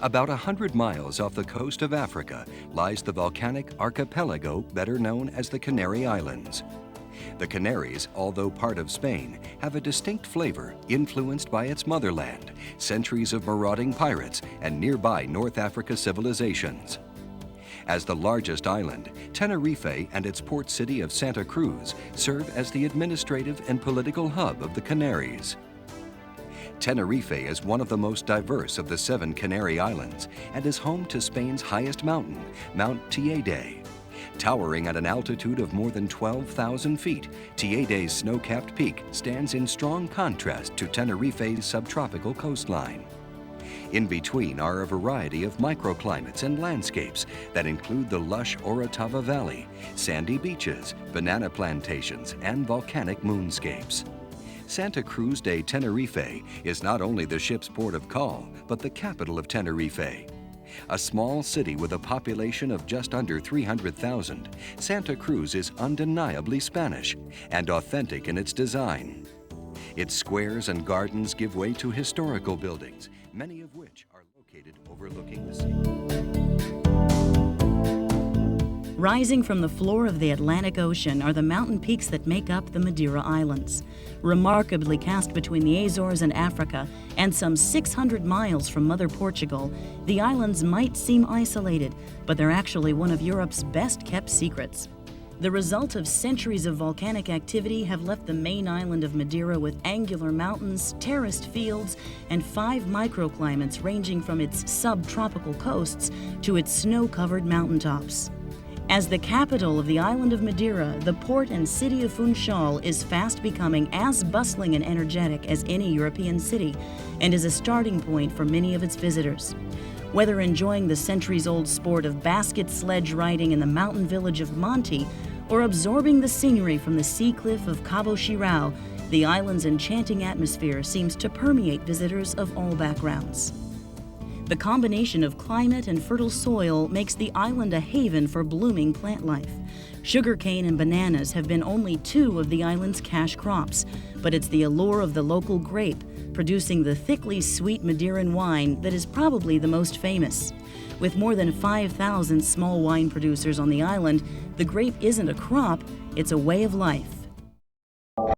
About 100 miles off the coast of Africa lies the volcanic archipelago better known as the Canary Islands. The Canaries, although part of Spain, have a distinct flavor influenced by its motherland, centuries of marauding pirates, and nearby North Africa civilizations. As the largest island, Tenerife and its port city of Santa Cruz serve as the administrative and political hub of the Canaries. Tenerife is one of the most diverse of the 7 Canary Islands and is home to Spain's highest mountain, Mount Teide. Towering at an altitude of more than 12,000 feet, Teide's snow-capped peak stands in strong contrast to Tenerife's subtropical coastline. In between are a variety of microclimates and landscapes that include the lush Orotava Valley, sandy beaches, banana plantations, and volcanic moonscapes. Santa Cruz de Tenerife is not only the ship's port of call, but the capital of Tenerife. A small city with a population of just under 300,000, Santa Cruz is undeniably Spanish and authentic in its design. Its squares and gardens give way to historical buildings, many of which are located overlooking the sea. Rising from the floor of the Atlantic Ocean are the mountain peaks that make up the Madeira Islands. Remarkably cast between the Azores and Africa, and some 600 miles from Mother Portugal, the islands might seem isolated, but they're actually one of Europe's best-kept secrets. The result of centuries of volcanic activity have left the main island of Madeira with angular mountains, terraced fields, and 5 microclimates ranging from its subtropical coasts to its snow-covered mountaintops. As the capital of the island of Madeira, the port and city of Funchal is fast becoming as bustling and energetic as any European city and is a starting point for many of its visitors. Whether enjoying the centuries-old sport of basket sledge riding in the mountain village of Monte or absorbing the scenery from the sea cliff of Cabo Chirao, the island's enchanting atmosphere seems to permeate visitors of all backgrounds. The combination of climate and fertile soil makes the island a haven for blooming plant life. Sugarcane and bananas have been only 2 of the island's cash crops, but it's the allure of the local grape, producing the thickly sweet Madeiran wine that is probably the most famous. With more than 5,000 small wine producers on the island, the grape isn't a crop, it's a way of life.